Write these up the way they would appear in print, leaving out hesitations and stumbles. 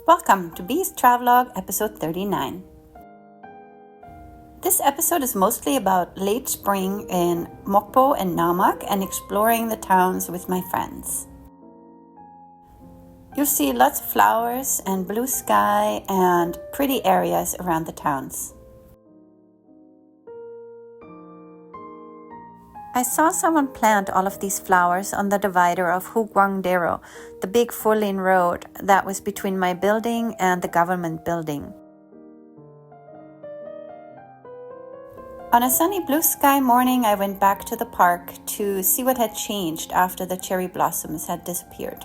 Welcome to Bee's Travelogue, episode 39. This episode is mostly about late spring in Mokpo and Namak and exploring the towns with my friends. You'll see lots of flowers and blue sky and pretty areas around the towns. I saw someone plant all of these flowers on the divider of Hugwangdero, the big 4-lane road that was between my building and the government building. On a sunny blue sky morning, I went back to the park to see what had changed after the cherry blossoms had disappeared.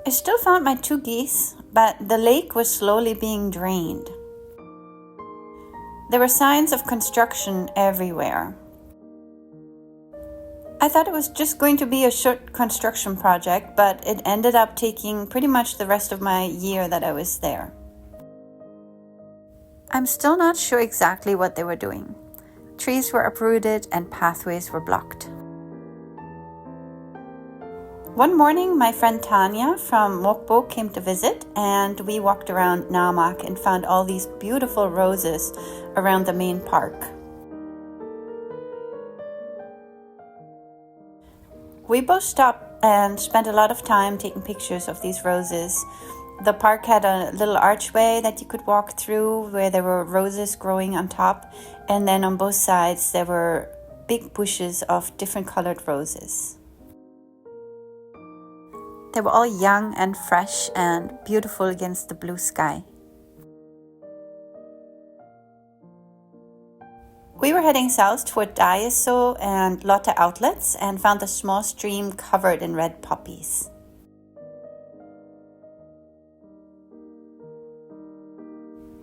I still found my 2 geese, but the lake was slowly being drained. There were signs of construction everywhere. I thought it was just going to be a short construction project, but it ended up taking pretty much the rest of my year that I was there. I'm still not sure exactly what they were doing. Trees were uprooted and pathways were blocked. One morning, my friend Tanya from Mokpo came to visit, and we walked around Namak and found all these beautiful roses around the main park. We both stopped and spent a lot of time taking pictures of these roses. The park had a little archway that you could walk through where there were roses growing on top, and then on both sides there were big bushes of different colored roses. They were all young and fresh and beautiful against the blue sky. We were heading south toward Daeso and Lotte outlets and found a small stream covered in red poppies.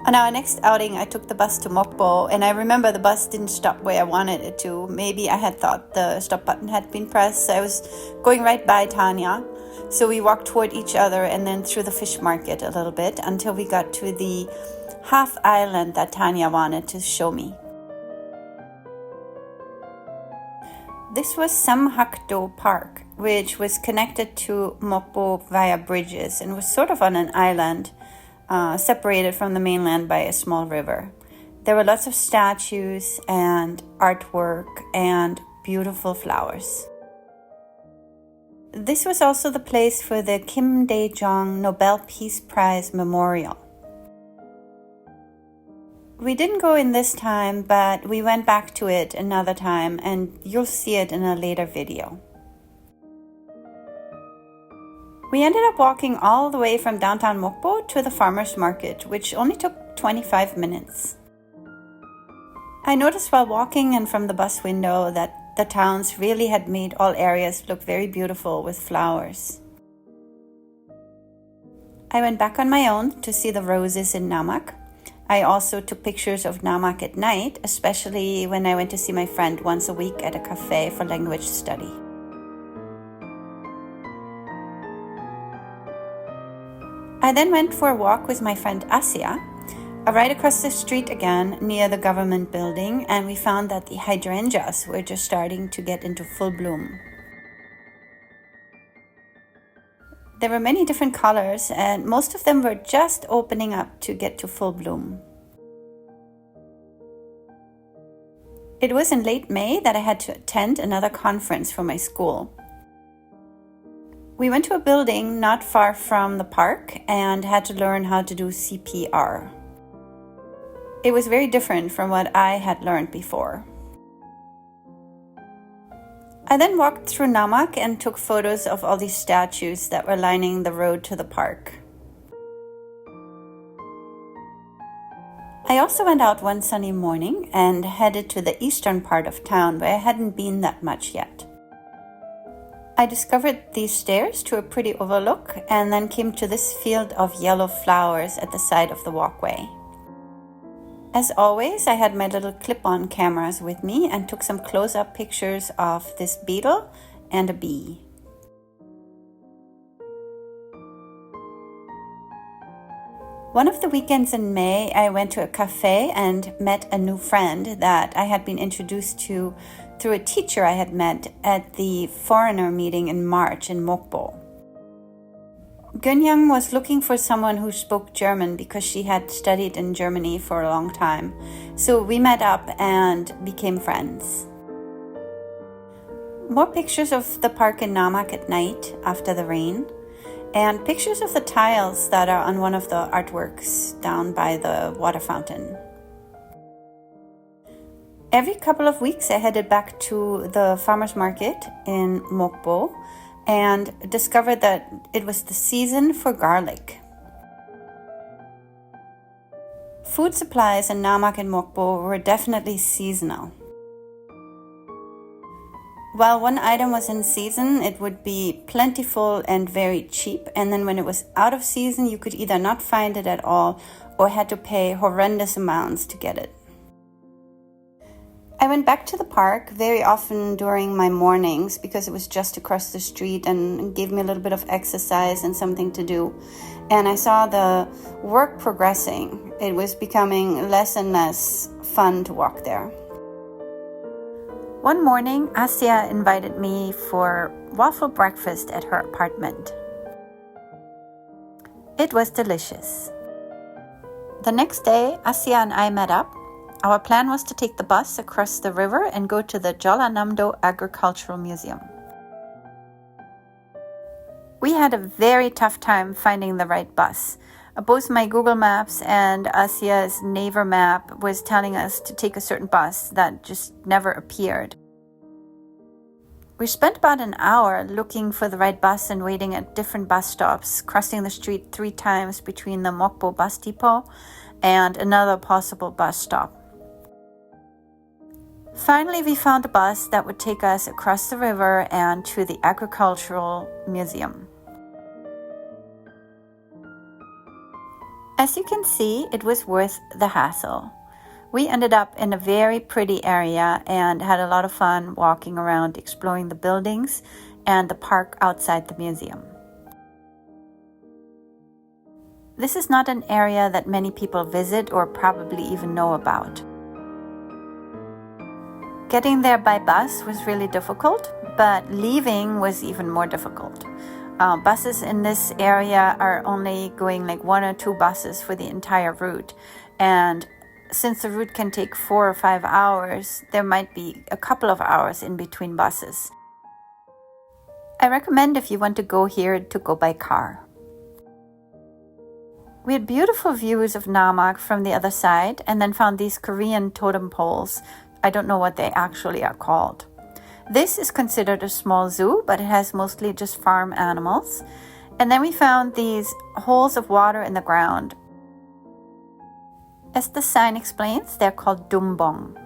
On our next outing, I took the bus to Mokpo, and I remember the bus didn't stop where I wanted it to. Maybe I had thought the stop button had been pressed, so I was going right by Tanya. So we walked toward each other and then through the fish market a little bit until we got to the half island that Tanya wanted to show me. This was Samhakdo Park, which was connected to Mokpo via bridges and was sort of on an island, separated from the mainland by a small river. There were lots of statues and artwork and beautiful flowers. This was also the place for the Kim Dae-jong Nobel Peace Prize Memorial. We didn't go in this time, but we went back to it another time, and you'll see it in a later video. We ended up walking all the way from downtown Mokpo to the farmer's market, which only took 25 minutes. I noticed while walking and from the bus window that the towns really had made all areas look very beautiful with flowers. I went back on my own to see the roses in Namak. I also took pictures of Namak at night, especially when I went to see my friend once a week at a cafe for language study. I then went for a walk with my friend Asia, right across the street again near the government building, and we found that the hydrangeas were just starting to get into full bloom. There were many different colors, and most of them were just opening up to get to full bloom. It was in late May that I had to attend another conference for my school. We went to a building not far from the park and had to learn how to do CPR. It was very different from what I had learned before. I then walked through Namak and took photos of all these statues that were lining the road to the park. I also went out one sunny morning and headed to the eastern part of town where I hadn't been that much yet. I discovered these stairs to a pretty overlook and then came to this field of yellow flowers at the side of the walkway. As always, I had my little clip-on cameras with me and took some close-up pictures of this beetle and a bee. One of the weekends in May, I went to a cafe and met a new friend that I had been introduced to through a teacher I had met at the foreigner meeting in March in Mokpo. Gunyang was looking for someone who spoke German because she had studied in Germany for a long time. So we met up and became friends. More pictures of the park in Namak at night after the rain, and pictures of the tiles that are on one of the artworks down by the water fountain. Every couple of weeks I headed back to the farmer's market in Mokpo and discovered that it was the season for garlic. Food supplies in Namak and Mokpo were definitely seasonal. While one item was in season, it would be plentiful and very cheap, and then when it was out of season, you could either not find it at all or had to pay horrendous amounts to get it. I went back to the park very often during my mornings because it was just across the street and gave me a little bit of exercise and something to do. And I saw the work progressing. It was becoming less and less fun to walk there. One morning, Asya invited me for waffle breakfast at her apartment. It was delicious. The next day, Asya and I met up. Our plan was to take the bus across the river and go to the Jeollanam-do Agricultural Museum. We had a very tough time finding the right bus. Both my Google Maps and Asya's Naver map was telling us to take a certain bus that just never appeared. We spent about an hour looking for the right bus and waiting at different bus stops, crossing the street 3 times between the Mokpo bus depot and another possible bus stop. Finally, we found a bus that would take us across the river and to the Agricultural Museum. As you can see, it was worth the hassle. We ended up in a very pretty area and had a lot of fun walking around, exploring the buildings and the park outside the museum. This is not an area that many people visit or probably even know about. Getting there by bus was really difficult, but leaving was even more difficult. Buses in this area are only going like 1 or 2 buses for the entire route. And since the route can take 4 or 5 hours, there might be a couple of hours in between buses. I recommend if you want to go here to go by car. We had beautiful views of Namak from the other side and then found these Korean totem poles. I don't know what they actually are called. This is considered a small zoo, but it has mostly just farm animals. And then we found these holes of water in the ground. As the sign explains, they're called dumbong.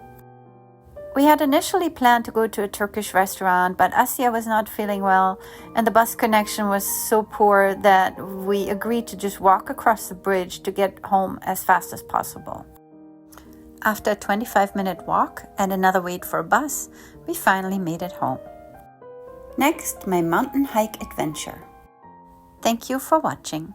We had initially planned to go to a Turkish restaurant, but Asya was not feeling well, and the bus connection was so poor that we agreed to just walk across the bridge to get home as fast as possible. After a 25-minute walk and another wait for a bus, we finally made it home. Next, my mountain hike adventure. Thank you for watching.